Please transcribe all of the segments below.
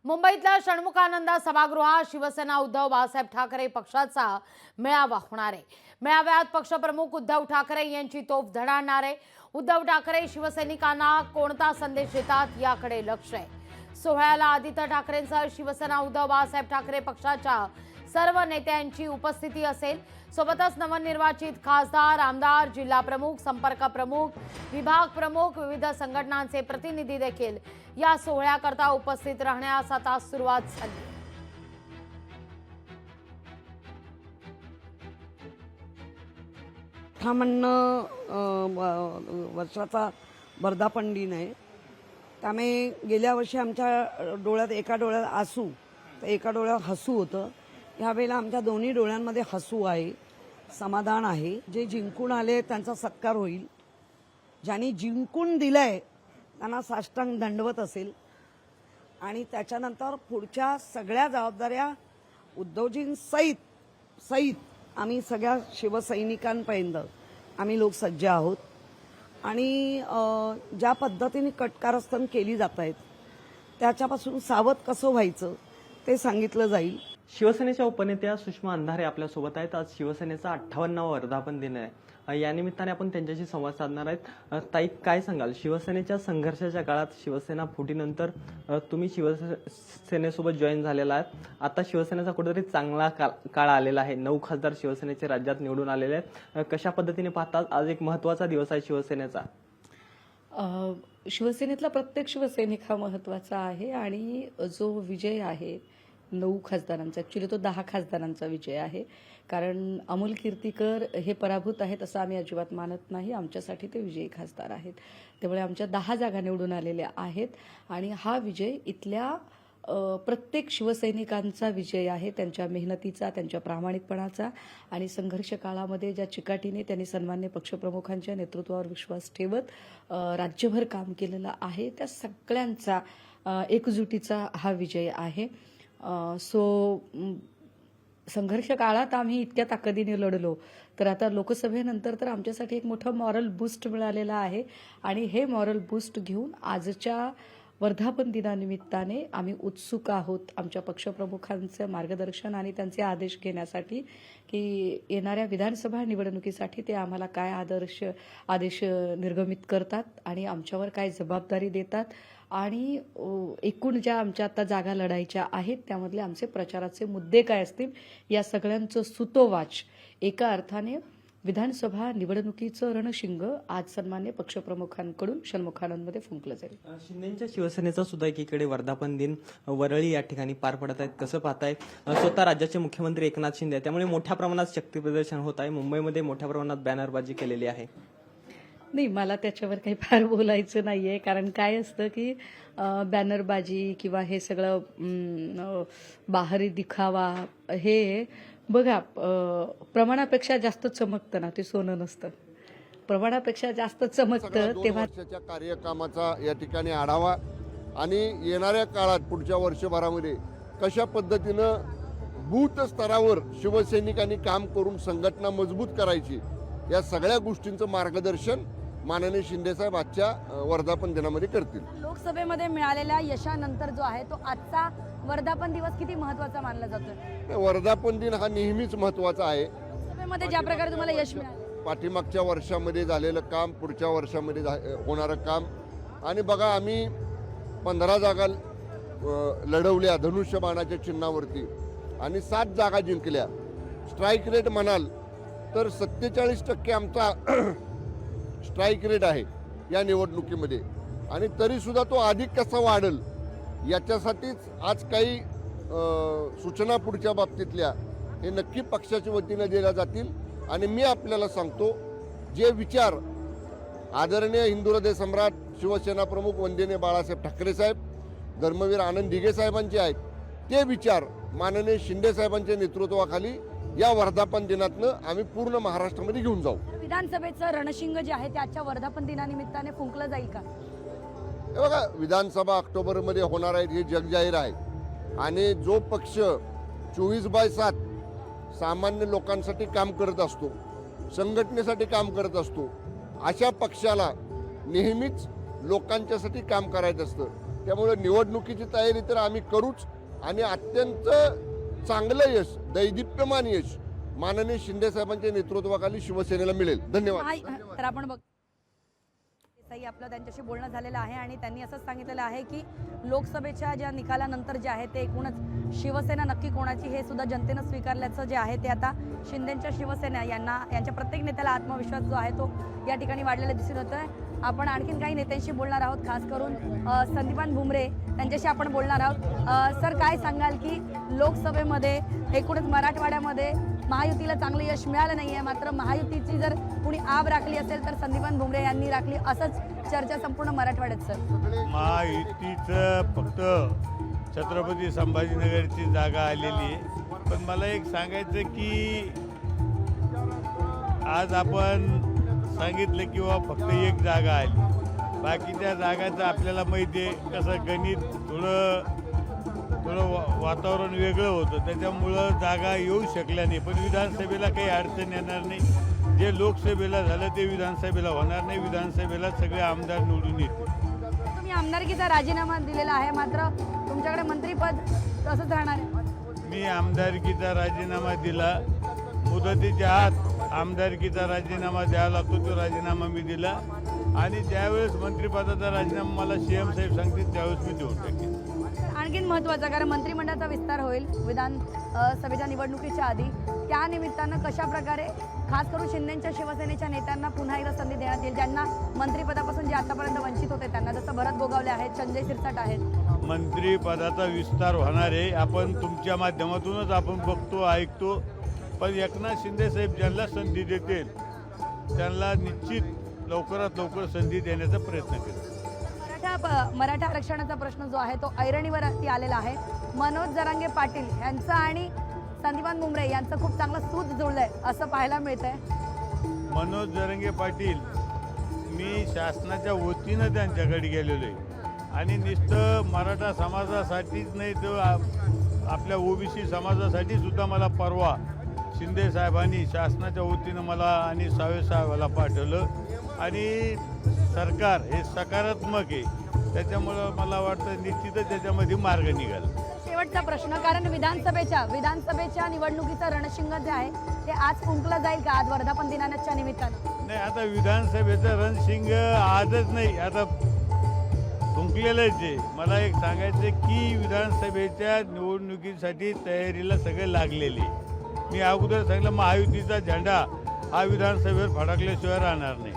मुंबईतल्या षण्मुखानंद सभागृहात शिवसेना उद्धव बाळासाहेब ठाकरे पक्षाचा मेळावा होणार आहे। मेळाव्यात पक्षप्रमुख उद्धव ठाकरे यांची तोफ धडाडणार आहे। उद्धव ठाकरे शिवसैनिकांना कोणता संदेश देतात याकडे लक्ष आहे। सोहळ्याला आदित्य ठाकरेंसह शिवसेना उद्धव बाळासाहेब ठाकरे पक्षाच्या सर्व नेत्यांची उपस्थिती असेल। सोबतच नवनिर्वाचित खासदार, आमदार, जिल्हा प्रमुख, संपर्क प्रमुख, विभाग प्रमुख, विविध संघटनांचे प्रतिनिधी देखील या सोहळ्याकरता उपस्थित राहण्यास आता सुरुवात झाली। हा म्हणणं वर्षाचा वर्धापन दिन आहे, त्यामुळे गेल्या वर्षी आमच्या डोळ्यात एका डोळ्यात आसू तर एका डोळ्यात हसू होतं। ह्यावेळेला आमच्या दोन्ही डोळ्यांमध्ये हसू आहे, समाधान आहे। जे जिंकून आले त्यांचा सत्कार होईल, ज्यांनी जिंकून दिलंय त्यांना साष्टांग दंडवत असेल आणि त्याच्यानंतर पुढच्या सगळ्या जबाबदाऱ्या उद्धवजींसहित आम्ही सगळ्या शिवसैनिकांपर्यंत आम्ही लोक सज्ज आहोत आणि ज्या पद्धतीने कटकारस्थान केली जात आहेत त्याच्यापासून सावध कसं व्हायचं ते सांगितलं जाईल। शिवसेनेच्या उपनेत्या सुषमा अंधारे आपल्यासोबत आहेत। आज शिवसेनेचा 58वा वर्धापन दिन आहे, या निमित्ताने आपण त्यांच्याशी संवाद साधणार आहेत। ताई, काय सांगाल, शिवसेनेच्या संघर्षाच्या काळात शिवसेना फुटीनंतर तुम्ही शिवसेनेसोबत जॉईन झालेला आहात। आता शिवसेनेचा कुठेतरी चांगला काळ आलेला आहे, 9 खासदार शिवसेनेचे राज्यात निवडून आलेले आहेत। कशा पद्धतीने पाहतात, आज एक महत्त्वाचा दिवस आहे शिवसेनेचा? शिवसेनेतला प्रत्येक शिवसैनिक हा महत्त्वाचा आहे आणि जो विजय आहे 9 खासदारांचा, ॲक्च्युली तो 10 खासदारांचा विजय आहे। कारण अमोल कीर्तीकर हे पराभूत आहेत असं आम्ही अजिबात मानत नाही, आमच्यासाठी ते विजयी खासदार आहेत। त्यामुळे आमच्या 10 जागा निवडून आलेल्या आहेत आणि हा विजय इथल्या प्रत्येक शिवसैनिकांचा विजय आहे, त्यांच्या मेहनतीचा, त्यांच्या प्रामाणिकपणाचा आणि संघर्ष काळामध्ये ज्या चिकाटीने त्यांनी सन्मान्य पक्षप्रमुखांच्या नेतृत्वावर विश्वास ठेवत राज्यभर काम केलेलं आहे, त्या सगळ्यांचा एकजुटीचा हा विजय आहे। संघर्ष काळात आम्ही इतक्या ताकदीने लढलो, तर आता लोकसभेनंतर तर आमच्यासाठी एक मोठं मॉरल बूस्ट मिळालेला आहे आणि हे मॉरल बूस्ट घेऊन आजच्या वर्धापन दिनानिमित्ताने आम्ही उत्सुक आहोत आमच्या पक्षप्रमुखांचं मार्गदर्शन आणि त्यांचे आदेश घेण्यासाठी की येणाऱ्या विधानसभा निवडणुकीसाठी ते आम्हाला काय आदेश निर्गमित करतात आणि आमच्यावर काय जबाबदारी देतात आणि एकूण ज्या आमच्या आता जागा लढायच्या आहेत त्यामधले आमचे प्रचाराचे मुद्दे काय असतील या सगळ्यांचं सुतोवाच एका अर्थाने विधानसभा निवडणुकीचं रणशिंग आज सन्मान्य पक्षप्रमुखांकडून षण्मुखानंदमध्ये फुंकलं जाईल। शिंदेच्या शिवसेनेचा सुद्धा एकीकडे वर्धापन दिन वरळी या ठिकाणी पार पडत आहेत, कसं पाहताय? स्वतः राज्याचे मुख्यमंत्री एकनाथ शिंदे, त्यामुळे मोठ्या प्रमाणात शक्ती प्रदर्शन होत आहे। मुंबईमध्ये मोठ्या प्रमाणात बॅनरबाजी केलेली आहे। नाही, मला त्याच्यावर काही फार बोलायचं नाहीये, कारण काय असतं की बॅनरबाजी किंवा हे सगळं बाहरी दिखावा हे बघा, प्रमाणापेक्षा जास्त चमकतं ना ते सोनं नसतं, प्रमाणापेक्षा जास्त चमकतं तेव्हा वर्षाच्या कार्यकामाचा या ठिकाणी आढावा आणि येणाऱ्या काळात पुढच्या वर्षभरामध्ये कशा पद्धतीनं बूथ स्तरावर शिवसैनिकांनी काम करून संघटना मजबूत करायची या सगळ्या गोष्टींचं मार्गदर्शन माननीय शिंदेसाहेब आजच्या वर्धापन दिनामध्ये करतील। लोकसभेमध्ये मिळालेल्या यशानंतर जो आहे तो आजचा वर्धापन दिवस किती महत्त्वाचा मानला जातोय? वर्धापन दिन हा नेहमीच महत्त्वाचा आहे। लोकसभेमध्ये ज्या प्रकारे तुम्हाला यश मिळालं, पाठीमागच्या वर्षामध्ये झालेलं काम, पुढच्या वर्षामध्ये होणारं काम आणि बघा, आम्ही 15 जागा लढवल्या धनुष्यबाणाच्या चिन्हावरती आणि 7 जागा जिंकल्या। स्ट्राईक रेट म्हणाल तर 47% आमचा स्ट्राईक रेट आहे या निवडणुकीमध्ये आणि तरी सुद्धा तो अधिक कसा वाढेल याच्यासाठीच आज काही सूचना पुढच्या बाबतीतल्या हे नक्की पक्षाच्या वतीने दिल्या जातील आणि मी आपल्याला सांगतो, जे विचार आदरणीय हिंदुहृदय सम्राट शिवसेना प्रमुख वंदनीय बाळासाहेब ठाकरे साहेब, धर्मवीर आनंद दिघे साहेबांचे आहेत, ते विचार माननीय शिंदे साहेबांच्या नेतृत्वाखाली या वर्धापन दिनातनं आम्ही पूर्ण महाराष्ट्रामध्ये घेऊन जाऊ। विधानसभेचं रणशिंग जे आहे ते आजच्या वर्धापन दिनानिमित्ताने फुंकलं जाईल का? हे बघा, विधानसभा ऑक्टोबरमध्ये होणार आहेत हे जगजाहीर आहे आणि जो पक्ष 24/7 सामान्य लोकांसाठी काम करत असतो, संघटनेसाठी काम करत असतो, अशा पक्षाला नेहमीच लोकांच्यासाठी काम करायचं असतं। त्यामुळे निवडणुकीची तयारी तर आम्ही करूच आणि अत्यंत चांगलं यश, दैदिप्यमान यश माननीय शिंदे साहेबांच्या नेतृत्वाखाली शिवसेनेला मिळेल. धन्यवाद. तर आपण बघ देसाई आपलं त्यांच्याशी बोलणं झालेलं आहे आणि त्यांनी असंच सांगितलेलं आहे की लोकसभेच्या ज्या निकालानंतर जे आहे ते एकूणच शिवसेना नक्की कोणाची हे सुद्धा जनतेनं स्वीकारल्याचं जे आहे ते आता शिंदेच्या शिवसेना यांच्या प्रत्येक नेत्याला आत्मविश्वास जो आहे तो या ठिकाणी वाढलेला दिसून होतोय. आपण आणखीन काही नेत्यांशी बोलणार आहोत, खास करून संदीपान भुमरे त्यांच्याशी आपण बोलणार आहोत. सर, काय सांगाल की लोकसभेमध्ये एकूणच मराठवाड्यामध्ये महायुतीला चांगलं यश मिळालं नाही आहे, मात्र महायुतीची जर कुणी आब राखली असेल तर संदीपान भुमरे यांनी राखली, असंच चर्चा संपूर्ण मराठवाड्यात. सर, महायुतीचं फक्त छत्रपती संभाजीनगरची जागा आलेली आहे, पण मला एक सांगायचं की आज आपण सांगितलं की बाबा फक्त एक जागा आली, बाकीच्या जागाचं आपल्याला माहिती आहे कसं गणित थोडं वातावरण वेगळं होतं, त्याच्यामुळं जागा येऊ शकल्या नाही. पण विधानसभेला काही अडचण येणार नाही. जे लोकसभेला झालं ते विधानसभेला होणार नाही. विधानसभेला सगळे आमदार निवडून येतील. तुम्ही आमदारकीचा राजीनामा दिलेला आहे, मात्र तुमच्याकडे मंत्रीपद तसंच राहणार आहे. मी आमदारकीचा राजीनामा दिला, मुदतीच्या आत आमदारकीचा राजीनामा द्यावा लागतो, तो राजीनामा मी दिला आणि ज्यावेळेस मंत्रिपदाचा राजीनामा मला सीएम साहेब सांगतील त्यावेळेस मी देऊन टाकेन. आणखीन महत्त्वाचं, कारण मंत्रिमंडळाचा विस्तार होईल विधानसभेच्या निवडणुकीच्या आधी, त्या निमित्तानं कशा प्रकारे खास करून शिंदेच्या शिवसेनेच्या नेत्यांना पुन्हा एकदा संधी देण्यात येईल, ज्यांना मंत्रिपदापासून जे आतापर्यंत वंचित होते त्यांना, जसं भरत गोगावले आहेत, संजय शिरसाट आहेत. मंत्रिपदाचा विस्तार होणार आहे, आपण तुमच्या माध्यमातूनच आपण बघतो ऐकतो, पण एकनाथ शिंदे साहेब ज्यांना संधी देतील त्यांना निश्चित लवकरात लवकर संधी देण्याचा प्रयत्न करेल. मराठा आरक्षणाचा प्रश्न जो आहे तो ऐरणीवरती आलेला आहे. मनोज जरांगे पाटील यांचं आणि संदीपान भुमरे यांचं खूप चांगलं सूत जुळलंय असं पाहायला मिळतंय. मनोज जरांगे पाटील मी शासनाच्या वतीनं त्यांच्याकडे गेलेलो आहे आणि नुसतं मराठा समाजासाठीच नाही तर आपल्या ओबीसी समाजासाठी सुद्धा मला परवा शिंदे साहेबांनी शासनाच्या वतीनं मला आणि सावे साहेबाला पाठवलं आणि सरकार हे सकारात्मक आहे, त्याच्यामुळं मला वाटतं निश्चितच त्याच्यामध्ये मार्ग निघाल. शेवटचा प्रश्न, कारण विधानसभेच्या निवडणुकीचं रणशिंग जे आहे ते आज फुंकलं जाईल का आज वर्धापन दिनाच्या निमित्तानं? नाही, आता विधानसभेचं रणशिंग आजच नाही, आता फुंकलेलंच आहे. मला एक सांगायचं की विधानसभेच्या निवडणुकीसाठी तयारीला सगळे लागलेले. मी अगोदर सांगितलं महायुतीचा झेंडा हा विधानसभेवर फडकल्याशिवाय राहणार नाही.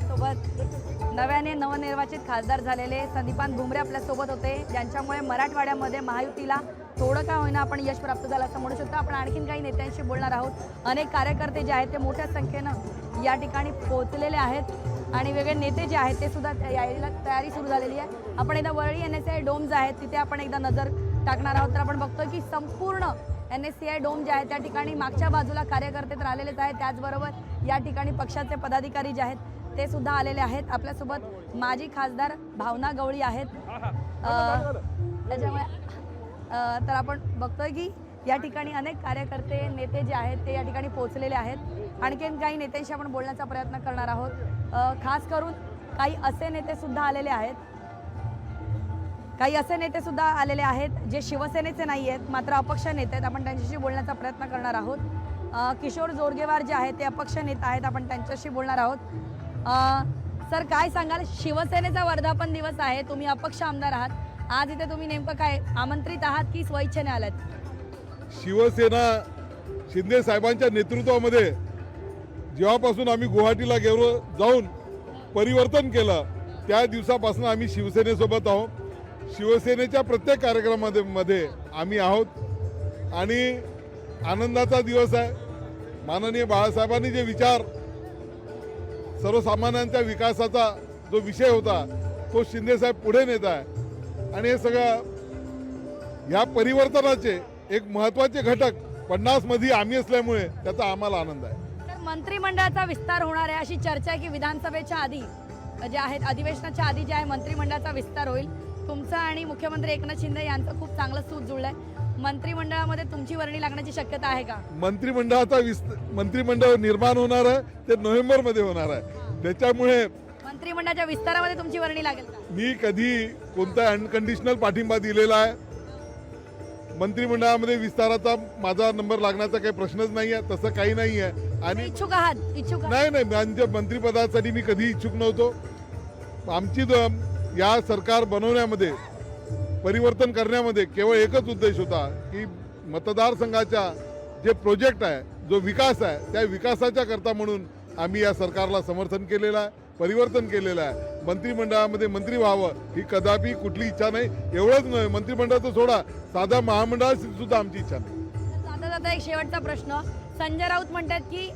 सोबत नव्याने नवनिर्वाचित खासदार झालेले संदीपान भुमरे आपल्या सोबत होते, ज्यांच्यामुळे मराठवाड्यामध्ये महायुतीला थोडं का होईना आपण यश प्राप्त झालं असं म्हणू शकतो. आपण आणखीन काही नेत्यांशी बोलणार आहोत. अनेक कार्यकर्ते जे आहेत ते मोठ्या संख्येनं या ठिकाणी पोहोचलेले आहेत आणि वेगळे नेते जे आहेत ते सुद्धा यायला तयारी सुरू झालेली आहे. आपण एकदा वरळी NSCI डोम्स आहेत तिथे आपण एकदा नजर टाकणार आहोत. तर आपण बघतोय की संपूर्ण NSCI डोम जे आहे त्या ठिकाणी मागच्या बाजूला कार्यकर्ते तर आलेलेच आहेत, त्याचबरोबर या ठिकाणी पक्षाचे पदाधिकारी जे आहेत ते सुद्धा आलेले आहेत. आपल्यासोबत माजी खासदार भावना गवळी आहेत. त्याच्यामुळे तर आपण बघतोय की या ठिकाणी अनेक कार्यकर्ते नेते जे आहेत ते या ठिकाणी पोहोचलेले आहेत. आणखीन काही नेत्यांशी आपण बोलण्याचा प्रयत्न करणार आहोत. खास करून काही असे नेते सुद्धा आलेले आहेत जे शिवसेनेचे नाही आहेत मात्र अपक्ष नेते आहेत. आपण त्यांच्याशी बोलण्याचा प्रयत्न करणार आहोत. किशोर जोरगेवार जे आहेत ते अपक्ष नेता आहेत, आपण त्यांच्याशी बोलणार आहोत. सर, काय सांगाल, शिवसेनेचा वर्धापन दिवस आहे, तुम्ही अपक्ष आमदार आहात, आज इथे तुम्ही नेमकं काय आमंत्रित आहात की स्वइच्छेने आलात? शिवसेना शिंदे साहेबांच्या नेतृत्वामध्ये जेव्हापासून आम्ही गुवाहाटीला गेलो जाऊन परिवर्तन केलं त्या दिवसापासून आम्ही शिवसेनेसोबत आहोत. शिवसेनेच्या प्रत्येक कार्यक्रमामध्ये आम्ही आहोत आणि आनंदाचा दिवस आहे. माननीय बाळासाहेबांनी जे विचार सर्वसामान्यांच्या विकासाचा जो विषय होता तो शिंदेसाहेब पुढे नेत आहे आणि हे सगळं ह्या परिवर्तनाचे एक महत्त्वाचे घटक 50 मध्ये आम्ही असल्यामुळे त्याचा आम्हाला आनंद आहे. तर मंत्रिमंडळाचा विस्तार होणार आहे अशी चर्चा आहे की विधानसभेच्या आधी जे आहेत अधिवेशनाच्या आधी जे आहे मंत्रिमंडळाचा विस्तार होईल. तुमचं आणि मुख्यमंत्री एकनाथ शिंदे यांचं खूप चांगलं सूत जुळलंय. मंत्रिमंडळामध्ये तुमची वर्णी लागण्याची शक्यता आहे का? मंत्रिमंडळ निर्माण होणार आहे ते नोव्हेंबरमध्ये होणार आहे. त्याच्यामुळे मंत्रिमंडळाच्या विस्तारामध्ये तुमची वर्णी लागेल का? मी कधी कोणता अनकंडिशनल पाठिंबा दिलेला आहे? मंत्रिमंडळामध्ये विस्ताराचा माझा नंबर लागण्याचा काही प्रश्नच नाही आहे, तसं काही नाही आहे. आणि इच्छुक आहात? इच्छुक आहात? नाही माझ्या मंत्रिपदासाठी मी कधी इच्छुक नव्हतो. आमची या सरकार बनवण्यामध्ये परिवर्तन करण्यामध्ये केवळ एकच उद्देश होता की मतदारसंघाच्या जे प्रोजेक्ट आहे, जो विकास आहे, त्या विकासाच्या करता म्हणून आम्ही या सरकारला समर्थन केलेलं आहे, परिवर्तन केलेलं आहे. मंत्रिमंडळामध्ये मंत्री व्हावं ही कदापि कुठली इच्छा नाही. एवढंच नाही, मंत्रिमंडळाचं सोडा, साध्या महामंडळात सुद्धा आमची इच्छा नाही. जाता जाता एक शेवटचा प्रश्न. संजय राऊत म्हणतात की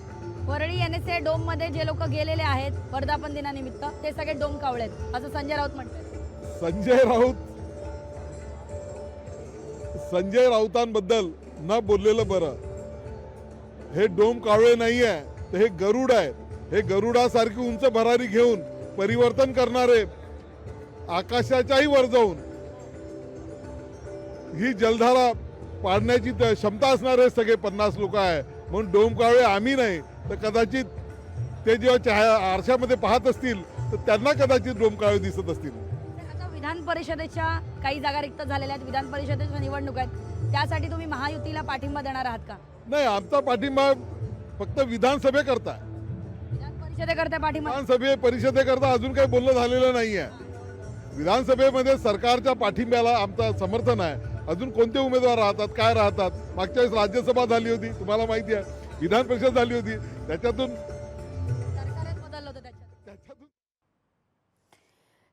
वरळी NSA डोम मध्ये जे लोक गेलेले आहेत वर्धापन दिनानिमित्त ते सगळे डोम कावळेत, असं संजय राऊत म्हणतात. संजय राऊतांबद्दल न बोललेलं बरं. हे डोम कावळे नाही आहे, तर हे गरुड आहे. हे गरुडासारखी उंच भरारी घेऊन परिवर्तन करणारे, आकाशाच्याही वर जाऊन ही जलधारा पाडण्याची क्षमता असणारे सगळे 50 लोक आहे. म्हणून डोम कावळे आम्ही नाही, तर कदाचित ते जेव्हा आरशामध्ये पाहत असतील तर त्यांना कदाचित डोम कावळे दिसत असतील. आता विधान परिषदेच्या काही जागा रिक्त झालेल्या आहेत, विधान परिषदेच्या निवडणूक आहेत, त्यासाठी तुम्ही महायुतीला पाठिंबा देणार आहात का? नाही, आमचा पाठिंबा फक्त विधानसभेकरता. विधान परिषदेकरता पाठिंबा? परिषदेकरता अजून काही बोलणं झालेलं नाहीये. विधानसभेमध्ये सरकारच्या पाठिंब्याला आमचं समर्थन आहे. अजून कोणते उमेदवार राहतात, काय राहतात? मागच्या वेळेस राज्यसभा झाली होती, तुम्हाला माहिती आहे, विधान परिषद झाली होती, त्याच्यातून सरकारच बदललं होतं त्याच्यात.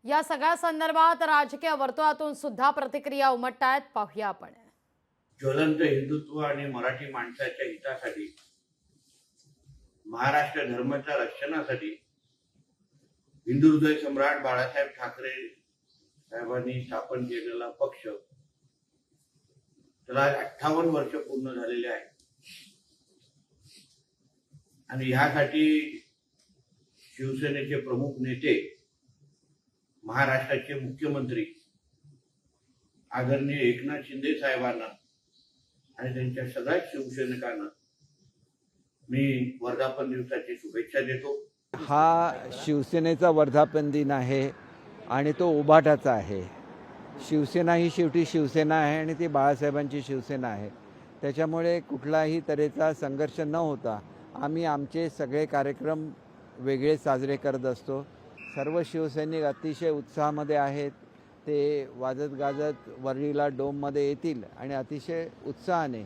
या सगळ्या संदर्भात राजकीय वर्तुळातून सुद्धा प्रतिक्रिया उमटतायत. पाहूया आपण. ज्वलंत हिंदुत्व आणि मराठी माणसाच्या हितासाठी, महाराष्ट्र धर्माच्या रक्षणासाठी हिंदू हृदय सम्राट बाळासाहेब ठाकरे साहेबांनी स्थापन केलेला पक्ष, त्याला 58 वर्ष पूर्ण झालेले आहेत. आणि ह्यासाठी शिवसेनेचे प्रमुख नेते, महाराष्ट्राचे मुख्यमंत्री आदरणीय एकनाथ शिंदे साहेबांना आणि त्यांच्या सगळ्या शिवसैनिकांना मी वर्धापन दिवसाची शुभेच्छा देतो. हा शिवसेनेचा वर्धापन दिन आहे आणि तो उभाटाचा आहे. शिवसेना ही शेवटी शिवसेना आहे आणि ती बाळासाहेबांची शिवसेना आहे. त्याच्यामुळे कुठलाही तऱ्हेचा संघर्ष न होता आम्ही आमचे सगळे कार्यक्रम वेगळे साजरे करत असतो. सर्व शिवसैनिक अतिशय उत्साहामध्ये आहेत. ते वाजत गाजत वरळीला डोममध्ये येतील आणि अतिशय उत्साहाने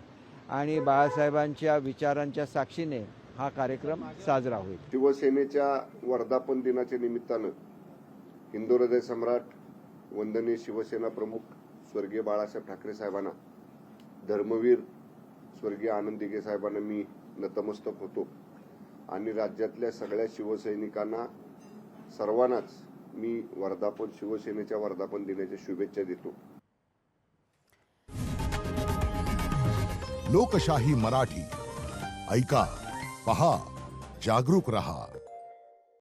आणि बाळासाहेबांच्या विचारांच्या साक्षीने हा कार्यक्रम साजरा होईल. शिवसेनेच्या वर्धापन दिनाच्या निमित्तानं हिंदू हृदय सम्राट वंदनीय शिवसेना प्रमुख स्वर्गीय बाळासाहेब ठाकरे साहेबांना, धर्मवीर स्वर्गीय आनंद दिघे साहेबांना मी नतमस्तक होतो आणि राज्यातल्या सगळ्या शिवसैनिकांना, सर्वांनाच मी शिवसेनेच्या वर्धापन दिनाच्या शुभेच्छा देतो. लोकशाही मराठी ऐका, पहा, जागरूक रहा.